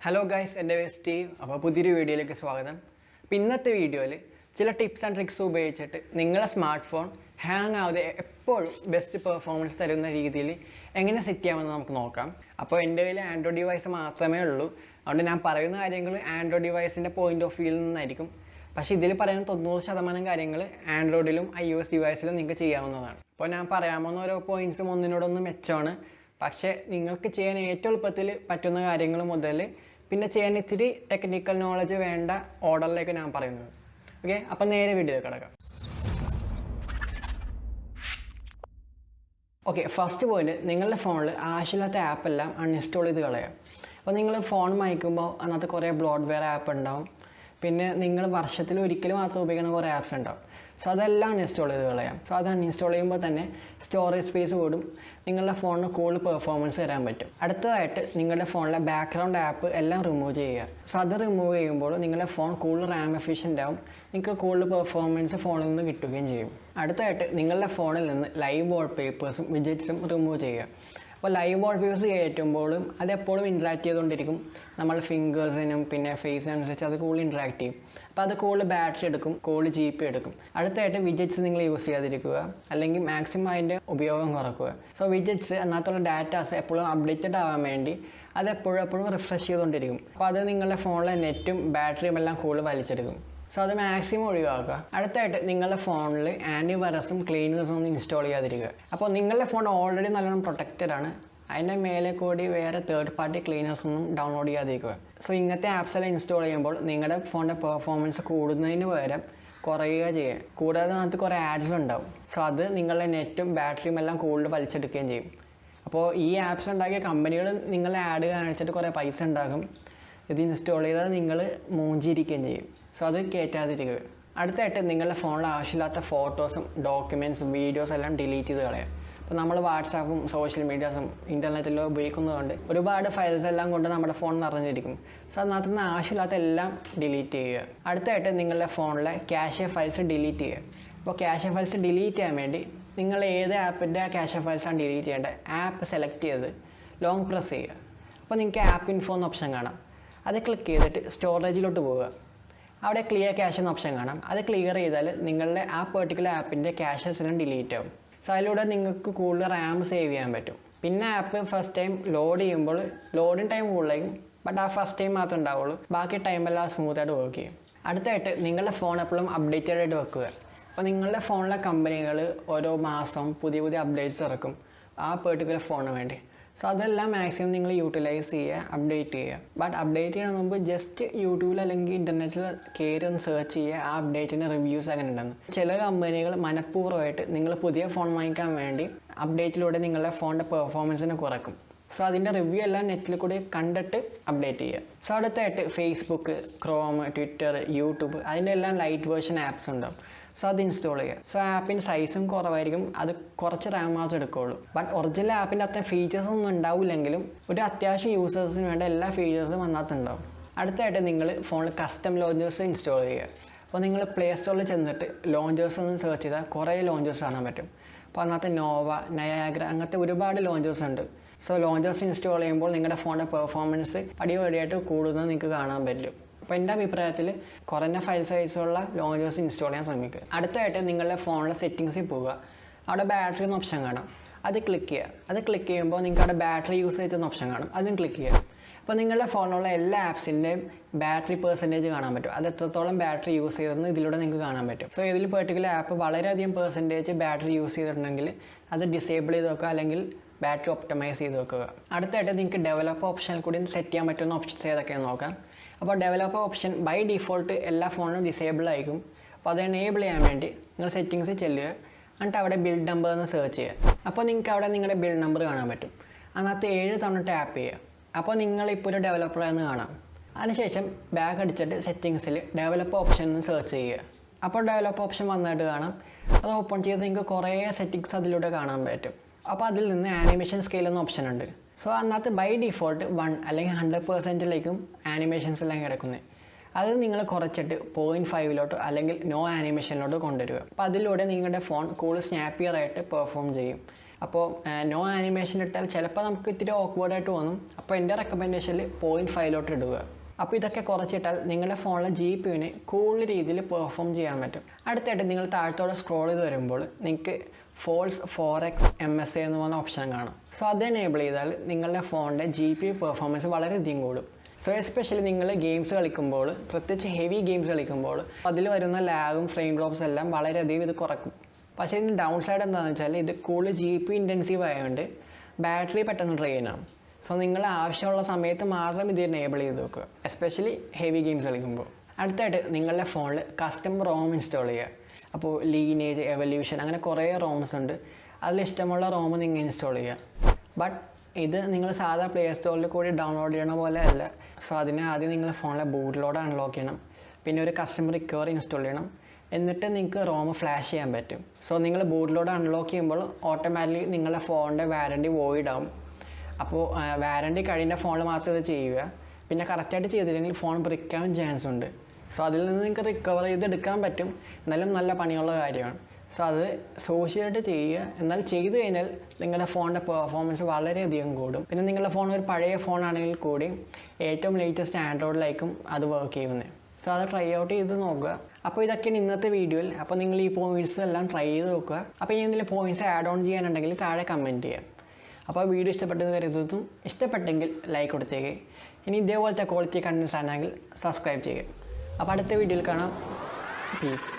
Hello guys, എൻ്റെ പേര് Steve. അപ്പോൾ പുതിയൊരു വീഡിയോയിലേക്ക് സ്വാഗതം. അപ്പോൾ ഇന്നത്തെ വീഡിയോയിൽ ചില ടിപ്സ് ആൻഡ് ട്രിക്സ് ഉപയോഗിച്ചിട്ട് നിങ്ങളുടെ സ്മാർട്ട് ഫോൺ ഹാങ് ആവാതെ എപ്പോഴും ബെസ്റ്റ് പെർഫോമൻസ് തരുന്ന രീതിയിൽ എങ്ങനെ സെറ്റ് ചെയ്യാമെന്ന് നമുക്ക് നോക്കാം. അപ്പോൾ എൻ്റെ കയ്യിൽ ആൻഡ്രോയിഡ് ഡിവൈസ് മാത്രമേ ഉള്ളൂ. അതുകൊണ്ട് ഞാൻ പറയുന്ന കാര്യങ്ങൾ ആൻഡ്രോയിഡ് ഡിവൈസിൻ്റെ പോയിൻ്റ് ഓഫ് വ്യൂവിൽ നിന്നായിരിക്കും. പക്ഷേ ഇതിൽ പറയുന്ന 90% കാര്യങ്ങൾ ആൻഡ്രോയിഡിലും ഐഒഎസ് ഡിവൈസിലും നിങ്ങൾക്ക് ചെയ്യാവുന്നതാണ്. അപ്പോൾ ഞാൻ പറയാവുന്ന ഓരോ പോയിൻറ്റ്സും ഒന്നിനോടൊന്ന് മെച്ചമാണ്. പക്ഷേ നിങ്ങൾക്ക് ചെയ്യാൻ ഏറ്റവും എളുപ്പത്തിൽ പറ്റുന്ന കാര്യങ്ങൾ മുതൽ പിന്നെ ചെയ്യാൻ ഇത്തിരി ടെക്നിക്കൽ നോളജ് വേണ്ട ഓർഡറിലേക്ക് ഞാൻ പറയുന്നത്. ഓക്കെ, അപ്പം നേരെ വീഡിയോയിലേക്ക് കിടക്കാം. ഓക്കെ, ഫസ്റ്റ് പോയിന്റ്, നിങ്ങളുടെ ഫോണിൽ ആവശ്യമില്ലാത്ത ആപ്പെല്ലാം അൺഇൻസ്റ്റാൾ ചെയ്ത് കളയാം. അപ്പോൾ നിങ്ങൾ ഫോൺ വായിക്കുമ്പോൾ അതിനകത്ത് കുറേ ബ്ലോഡ്വെയർ ആപ്പ് ഉണ്ടാവും. പിന്നെ നിങ്ങൾ വർഷത്തിൽ ഒരിക്കലും മാത്രം ഉപയോഗിക്കുന്ന കുറേ ആപ്സ് ഉണ്ടാവും. സോ അതെല്ലാം അൺഇൻസ്റ്റാൾ ചെയ്ത് കളയാം. സോ അത് അൺഇൻസ്റ്റാൾ ചെയ്യുമ്പോൾ തന്നെ സ്റ്റോറേജ് സ്പേസ് കൂടും, നിങ്ങളുടെ ഫോണിന് കൂടുതൽ പെർഫോമൻസ് തരാൻ പറ്റും. അടുത്തതായിട്ട് നിങ്ങളുടെ ഫോണിലെ ബാക്ക്ഗ്രൗണ്ട് ആപ്പ് എല്ലാം റിമൂവ് ചെയ്യുക. സോ അത് റിമൂവ് ചെയ്യുമ്പോൾ നിങ്ങളുടെ ഫോൺ കൂടുതൽ റാം എഫിഷ്യൻ്റ് ആവും, നിങ്ങൾക്ക് കൂടുതൽ പെർഫോമൻസ് ഫോണിൽ നിന്ന് കിട്ടുകയും ചെയ്യും. അടുത്തതായിട്ട് നിങ്ങളുടെ ഫോണിൽ നിന്ന് ലൈവ് വാൾപേപ്പേഴ്സും വിജറ്റ്സും റിമൂവ് ചെയ്യുക. അപ്പോൾ ലൈവ് വാൾപേപ്പേഴ്സ് കയറ്റുമ്പോഴും അതെപ്പോഴും ഇൻട്രാക്ട് ചെയ്തുകൊണ്ടിരിക്കും. നമ്മൾ ഫിംഗേഴ്സിനും പിന്നെ ഫേസിനനുസരിച്ച് അത് കൂടുതൽ ഇൻട്രാക്ട് ചെയ്യും. അപ്പോൾ അത് കൂടുതൽ ബാറ്ററി എടുക്കും, കൂടുതൽ GB എടുക്കും. അടുത്തായിട്ട് വിജറ്റ്സ് നിങ്ങൾ യൂസ് ചെയ്യാതിരിക്കുക, അല്ലെങ്കിൽ മാക്സിമം അതിൻ്റെ ഉപയോഗം കുറക്കുക. സോ വിജറ്റ്സ് അതിനകത്തുള്ള ഡാറ്റാസ് എപ്പോഴും അപ്ഡേറ്റഡ് ആവാൻ വേണ്ടി അത് എപ്പോഴും റിഫ്രഷ് ചെയ്തുകൊണ്ടിരിക്കും. അപ്പോൾ അത് നിങ്ങളുടെ ഫോണിലെ നെറ്റും ബാറ്ററിയും എല്ലാം കൂടുതൽ വലിച്ചെടുക്കും. സോ അത് മാക്സിമം ഒഴിവാക്കുക. അടുത്തായിട്ട് നിങ്ങളുടെ ഫോണിൽ ആൻറ്റിവൈറസും ക്ലീനേഴ്സും ഒന്നും ഇൻസ്റ്റാൾ ചെയ്യാതിരിക്കുക. അപ്പോൾ നിങ്ങളുടെ ഫോൺ ഓൾറെഡി നല്ലോണം പ്രൊട്ടക്റ്റഡ് ആണ്, അതിൻ്റെ മേലെ കൂടി വേറെ തേർഡ് പാർട്ടി ക്ലീനേഴ്സൊന്നും ഡൗൺലോഡ് ചെയ്യാതിരിക്കുക. സോ ഇങ്ങനത്തെ ആപ്സ് എല്ലാം ഇൻസ്റ്റാൾ ചെയ്യുമ്പോൾ നിങ്ങളുടെ ഫോണിൻ്റെ പെർഫോമൻസ് കൂടുന്നതിന് പകരം കുറയുക ചെയ്യുക. കൂടാതെ അതിനകത്ത് കുറേ ആഡ്സ് ഉണ്ടാവും. സോ അത് നിങ്ങളുടെ നെറ്റും ബാറ്ററിയും എല്ലാം കൂടുതൽ വലിച്ചെടുക്കുകയും ചെയ്യും. അപ്പോൾ ഈ ആപ്സ് ഉണ്ടാക്കിയ കമ്പനികൾ നിങ്ങളെ ആഡ് കാണിച്ചിട്ട് കുറേ പൈസ ഉണ്ടാക്കും. ഇത് ഇൻസ്റ്റാൾ ചെയ്താൽ നിങ്ങൾ മൂഞ്ചിരിക്കുകയും ചെയ്യും. സോ അത് കയറ്റാതിരിക്കുക. അടുത്തായിട്ട് നിങ്ങളുടെ ഫോണിൽ ആവശ്യമില്ലാത്ത ഫോട്ടോസും ഡോക്യുമെൻറ്റ്സും വീഡിയോസും എല്ലാം ഡിലീറ്റ് ചെയ്ത് കളയാം. അപ്പോൾ നമ്മൾ വാട്സാപ്പും സോഷ്യൽ മീഡിയാസും ഇൻ്റർനെറ്റിലും ഉപയോഗിക്കുന്നതുകൊണ്ട് ഒരുപാട് ഫയൽസ് എല്ലാം കൊണ്ട് നമ്മുടെ ഫോൺ നിറഞ്ഞിരിക്കും. സോ അതിനകത്ത് നിന്ന് ആവശ്യമില്ലാത്ത എല്ലാം ഡിലീറ്റ് ചെയ്യുക. അടുത്തായിട്ട് നിങ്ങളുടെ ഫോണിലെ ക്യാഷെ ഫയൽസ് ഡിലീറ്റ് ചെയ്യുക. അപ്പോൾ ക്യാഷെ ഫയൽസ് ഡിലീറ്റ് ചെയ്യാൻ വേണ്ടി നിങ്ങൾ ഏത് ആപ്പിൻ്റെ ക്യാഷെ ഫയൽസാണ് ഡിലീറ്റ് ചെയ്യേണ്ടത്, ആപ്പ് സെലക്ട് ചെയ്ത് ലോങ് പ്രസ് ചെയ്യുക. അപ്പോൾ നിങ്ങൾക്ക് ആപ്പ് ഇൻഫോ എന്ന ഓപ്ഷൻ കാണാം. അത് ക്ലിക്ക് ചെയ്തിട്ട് സ്റ്റോറേജിലോട്ട് പോവുക. അവിടെ ക്ലിയർ ക്യാഷ് എന്ന ഓപ്ഷൻ കാണാം. അത് ക്ലിയർ ചെയ്താൽ നിങ്ങളുടെ ആ പെർട്ടിക്കുലർ ആപ്പിൻ്റെ ക്യാഷസ് എല്ലാം ഡിലീറ്റ് ആവും. സോ അതിലൂടെ നിങ്ങൾക്ക് കൂടുതൽ റാം സേവ് ചെയ്യാൻ പറ്റും. പിന്നെ ആപ്പ് ഫസ്റ്റ് ടൈം ലോഡ് ചെയ്യുമ്പോൾ ലോഡിങ് ടൈം കൂടുതലായിരിക്കും, ബട്ട് ആ ഫസ്റ്റ് ടൈം മാത്രമേ ഉണ്ടാവുള്ളൂ, ബാക്കി ടൈമെല്ലാം സ്മൂത്തായിട്ട് വർക്ക് ചെയ്യും. അടുത്തായിട്ട് നിങ്ങളുടെ ഫോൺ എപ്പോഴും അപ്ഡേറ്റഡ് ആയിട്ട് വെക്കുക. അപ്പോൾ നിങ്ങളുടെ ഫോണിലെ കമ്പനികൾ ഓരോ മാസം പുതിയ അപ്ഡേറ്റ്സ് ഇറക്കും ആ പെർട്ടിക്കുലർ ഫോണിന് വേണ്ടി. സോ അതെല്ലാം മാക്സിമം നിങ്ങൾ യൂട്ടിലൈസ് ചെയ്യുക, അപ്ഡേറ്റ് ചെയ്യുക. ബട്ട് അപ്ഡേറ്റ് ചെയ്യുന്ന മുമ്പ് ജസ്റ്റ് യൂട്യൂബിൽ അല്ലെങ്കിൽ ഇൻ്റർനെറ്റിൽ കയറി ഒന്ന് സെർച്ച് ചെയ്യുക ആ അപ്ഡേറ്റിൻ്റെ റിവ്യൂസ് അങ്ങനെ ഉണ്ടെന്ന്. ചില കമ്പനികൾ മനഃപൂർവ്വമായിട്ട് നിങ്ങൾ പുതിയ ഫോൺ വാങ്ങിക്കാൻ വേണ്ടി അപ്ഡേറ്റിലൂടെ നിങ്ങളുടെ ഫോണിൻ്റെ പെർഫോമൻസിനെ കുറക്കും. സോ അതിൻ്റെ റിവ്യൂ എല്ലാം നെറ്റിൽ കൂടി കണ്ടിട്ട് അപ്ഡേറ്റ് ചെയ്യുക. സോ അടുത്തായിട്ട് ഫേസ്ബുക്ക്, ക്രോം, ട്വിറ്റർ, യൂട്യൂബ് അതിൻ്റെ എല്ലാം ലൈറ്റ് വേർഷൻ ആപ്സ് ഉണ്ടാവും. സോ അത് ഇൻസ്റ്റാൾ ചെയ്യുക. സോ ആപ്പിൻ്റെ സൈസും കുറവായിരിക്കും, അത് കുറച്ച് റാം മാത്രമേ എടുക്കുകയുള്ളൂ. ബട്ട് ഒറിജിനൽ ആപ്പിൻ്റെ അത്ര ഫീച്ചേഴ്സ് ഒന്നും ഉണ്ടാവില്ലെങ്കിലും ഒരു അത്യാവശ്യം യൂസേഴ്സിന് വേണ്ട എല്ലാ ഫീച്ചേഴ്സും അതിനകത്തുണ്ടാവും. അടുത്തായിട്ട് നിങ്ങൾ ഫോണിൽ കസ്റ്റം ലോഞ്ചേഴ്സ് ഇൻസ്റ്റാൾ ചെയ്യുക. അപ്പോൾ നിങ്ങൾ പ്ലേ സ്റ്റോറിൽ ചെന്നിട്ട് ലോഞ്ചേഴ്സ് ഒന്ന് സെർച്ച് ചെയ്താൽ കുറേ ലോഞ്ചേഴ്സ് കാണാൻ പറ്റും. അപ്പോൾ അതിനകത്ത് നോവ, നയാഗ്ര അങ്ങനത്തെ ഒരുപാട് ലോഞ്ചേഴ്സ് ഉണ്ട്. സോ ലോഞ്ചേഴ്സ് ഇൻസ്റ്റാൾ ചെയ്യുമ്പോൾ നിങ്ങളുടെ ഫോണിൻ്റെ പെർഫോമൻസ് പടിപടിയായിട്ട് കൂടുന്നത് നിങ്ങൾക്ക് കാണാൻ പറ്റും. അപ്പോൾ എൻ്റെ അഭിപ്രായത്തിൽ കുറഞ്ഞ ഫയൽ സൈസുള്ള ലോഞ്ചേഴ്സ് ഇൻസ്റ്റാൾ ചെയ്യാൻ ശ്രമിക്കുക. അടുത്തായിട്ട് നിങ്ങളുടെ ഫോണിലെ സെറ്റിങ്സിൽ പോവുക. അവിടെ ബാറ്ററി എന്ന ഓപ്ഷൻ കാണാം, അത് ക്ലിക്ക് ചെയ്യുക. അത് ക്ലിക്ക് ചെയ്യുമ്പോൾ നിങ്ങൾക്ക് അവിടെ ബാറ്ററി യൂസേജ് എന്ന ഓപ്ഷൻ കാണും, അതും ക്ലിക്ക് ചെയ്യുക. അപ്പോൾ നിങ്ങളുടെ ഫോണിലുള്ള എല്ലാ ആപ്സിൻ്റെയും ബാറ്ററി പെർസെൻറ്റേജ് കാണാൻ പറ്റും. അത് എത്രത്തോളം ബാറ്ററി യൂസ് ചെയ്തെന്ന് ഇതിലൂടെ നിങ്ങൾക്ക് കാണാൻ പറ്റും. സോ ഇതിൽ പെർട്ടിക്കുലർ ആപ്പ് വളരെയധികം പെർസെൻറ്റേജ് ബാറ്ററി യൂസ് ചെയ്തിട്ടുണ്ടെങ്കിൽ അത് ഡിസേബിൾ ചെയ്ത് വെക്കുക, അല്ലെങ്കിൽ ബാറ്ററി ഒപ്റ്റമൈസ് ചെയ്ത് വെക്കുക. അടുത്തായിട്ട് നിങ്ങൾക്ക് ഡെവലപ്പർ ഓപ്ഷനിൽ കൂടി സെറ്റ് ചെയ്യാൻ പറ്റുന്ന ഓപ്ഷൻസ് ഏതൊക്കെയാണെന്ന് നോക്കാം. അപ്പോൾ ഡെവലപ്പർ ഓപ്ഷൻ ബൈ ഡിഫോൾട്ട് എല്ലാ ഫോണിനും ഡിസേബിൾ ആയിരിക്കും. അപ്പോൾ അത് എനേബിൾ ചെയ്യാൻ വേണ്ടി നിങ്ങൾ സെറ്റിങ്സിൽ ചെല്ലുക, എന്നിട്ട് അവിടെ ബിൽഡ് നമ്പർ എന്ന് സെർച്ച് ചെയ്യുക. അപ്പോൾ നിങ്ങൾക്ക് അവിടെ നിങ്ങളുടെ ബിൽഡ് നമ്പർ കാണാൻ പറ്റും. അതിനകത്ത് 7 തവണ ടാപ്പ് ചെയ്യുക. അപ്പോൾ നിങ്ങളിപ്പോൾ ഒരു ഡെവലപ്പറാണെന്ന് കാണാം. അതിനുശേഷം ബാക്ക് അടിച്ചിട്ട് സെറ്റിങ്സിൽ ഡെവലപ്പർ ഓപ്ഷൻ എന്ന് സെർച്ച് ചെയ്യുക. അപ്പോൾ ഡെവലപ്പർ ഓപ്ഷൻ വന്നിട്ട് കാണാം. അത് ഓപ്പൺ ചെയ്ത് നിങ്ങൾക്ക് കുറേ സെറ്റിങ്സ് അതിലൂടെ കാണാൻ പറ്റും. അപ്പോൾ അതിൽ നിന്ന് ആനിമേഷൻ സ്കെയിൽ എന്ന ഓപ്ഷൻ ഉണ്ട്. സോ അതിനകത്ത് ബൈ ഡിഫോൾട്ട് 1 അല്ലെങ്കിൽ 100%ലേക്കും ആനിമേഷൻസ് എല്ലാം കിടക്കുന്നത്. അത് നിങ്ങൾ കുറച്ചിട്ട് 0.5 അല്ലെങ്കിൽ നോ ആനിമേഷനിലോട്ട് കൊണ്ടുവരിക. അപ്പോൾ അതിലൂടെ നിങ്ങളുടെ ഫോൺ കൂടുതൽ സ്നാപ്പിയറായിട്ട് പെർഫോം ചെയ്യും. അപ്പോൾ നോ ആനിമേഷൻ ഇട്ടാൽ ചിലപ്പോൾ നമുക്ക് ഇത്തിരി ഓക്വേർഡായിട്ട് തോന്നും. അപ്പോൾ എൻ്റെ റെക്കമെൻഡേഷനിൽ 0.5 ഇടുക. അപ്പോൾ ഇതൊക്കെ കുറച്ചിട്ടാൽ നിങ്ങളുടെ ഫോണിലെ GPUവിന് കൂടുതൽ രീതിയിൽ പെർഫോം ചെയ്യാൻ പറ്റും. അടുത്തായിട്ട് നിങ്ങൾ താഴത്തോടെ സ്ക്രോൾ ചെയ്ത് വരുമ്പോൾ നിങ്ങൾക്ക് ഫോൾസ് 4x MSA എന്ന് പറഞ്ഞ ഓപ്ഷൻ കാണും. സോ അത് എനേബിൾ ചെയ്താൽ നിങ്ങളുടെ ഫോണിൻ്റെ GPU പെർഫോമൻസ് വളരെയധികം കൂടും. സോ എസ്പെഷ്യലി നിങ്ങൾ ഗെയിംസ് കളിക്കുമ്പോൾ, പ്രത്യേകിച്ച് ഹെവി ഗെയിംസ് കളിക്കുമ്പോൾ അതിൽ വരുന്ന ലാഗും ഫ്രെയിം ഡ്രോപ്സ് എല്ലാം വളരെയധികം ഇത് കുറക്കും. പക്ഷേ ഇതിന് ഡൗൺ സൈഡ് എന്താണെന്ന് വെച്ചാൽ ഇത് കൂടുതൽ GPU ഇൻറ്റൻസീവ് ആയതുകൊണ്ട് ബാറ്ററി പെട്ടെന്ന് ഡ്രെയിൻ ആവും. സോ നിങ്ങൾ ആവശ്യമുള്ള സമയത്ത് മാത്രം ഇത് എനേബിൾ ചെയ്ത് വെക്കുക, എസ്പെഷ്യലി ഹെവി ഗെയിംസ് കളിക്കുമ്പോൾ. അടുത്തായിട്ട് നിങ്ങളുടെ ഫോണിൽ കസ്റ്റം ROM ഇൻസ്റ്റാൾ ചെയ്യുക. അപ്പോൾ ലീനേജ്, എവല്യൂഷൻ അങ്ങനെ കുറേ റോംസ് ഉണ്ട്. അതിലിഷ്ടമുള്ള റോം നിങ്ങൾ ഇൻസ്റ്റാൾ ചെയ്യുക. ബട്ട് ഇത് നിങ്ങൾ സാധാ പ്ലേ സ്റ്റോറിൽ കൂടി ഡൗൺലോഡ് ചെയ്യണ പോലെ അല്ല. സോ അതിന് ആദ്യം നിങ്ങളുടെ ഫോണിലെ ബൂട്ട് ലോഡ് അൺലോക്ക് ചെയ്യണം, പിന്നെ ഒരു കസ്റ്റം റിക്കവറി ഇൻസ്റ്റാൾ ചെയ്യണം, എന്നിട്ട് നിങ്ങൾക്ക് റോം ഫ്ലാഷ് ചെയ്യാൻ പറ്റും. സോ നിങ്ങൾ ബൂട്ട് ലോഡ് അൺലോക്ക് ചെയ്യുമ്പോൾ ഓട്ടോമാറ്റിക്കലി നിങ്ങളുടെ ഫോണിൻ്റെ വാറണ്ടി വോയിഡ് ആവും. അപ്പോൾ വാറണ്ടി കഴിഞ്ഞ ഫോണിൽ മാത്രം ഇത് ചെയ്യുക. പിന്നെ കറക്റ്റായിട്ട് ചെയ്തില്ലെങ്കിൽ ഫോൺ ബ്രിക്കാൻ ചാൻസ് ഉണ്ട്. സോ അതിൽ നിന്ന് നിങ്ങൾക്ക് റിക്കവർ ചെയ്തെടുക്കാൻ പറ്റും, എന്നാലും നല്ല പണിയുള്ള കാര്യമാണ്. സോ അത് സോഷ്യലായിട്ട് ചെയ്യുക. എന്നാൽ ചെയ്തു കഴിഞ്ഞാൽ നിങ്ങളുടെ ഫോണിൻ്റെ പെർഫോമൻസ് വളരെയധികം കൂടും. പിന്നെ നിങ്ങളുടെ ഫോൺ ഒരു പഴയ ഫോണാണെങ്കിൽ കൂടി ഏറ്റവും ലേറ്റസ്റ്റ് ആൻഡ്രോയിഡിലായിരിക്കും അത് വർക്ക് ചെയ്യുന്നത്. സോ അത് ട്രൈ ഔട്ട് ചെയ്ത് നോക്കുക. അപ്പോൾ ഇതൊക്കെയാണ് ഇന്നത്തെ വീഡിയോയിൽ. അപ്പോൾ നിങ്ങൾ ഈ പോയിൻറ്റ്സ് എല്ലാം ട്രൈ ചെയ്ത് നോക്കുക. അപ്പോൾ ഇനി എന്തെങ്കിലും പോയിൻറ്റ്സ് ആഡ് ഓൺ ചെയ്യാനുണ്ടെങ്കിൽ താഴെ കമൻറ്റ് ചെയ്യാം. അപ്പോൾ വീഡിയോ ഇഷ്ടപ്പെട്ടെന്ന് കരുതുന്നു. ഇഷ്ടപ്പെട്ടെങ്കിൽ ലൈക്ക് കൊടുത്തേക്ക്. ഇനി ഇതേപോലത്തെ ക്വാളിറ്റി കണ്ടൻസ് ആണെങ്കിൽ സബ്സ്ക്രൈബ് ചെയ്യുക. അപ്പോൾ അടുത്ത വീഡിയോയിൽ കാണാം. പീസ്.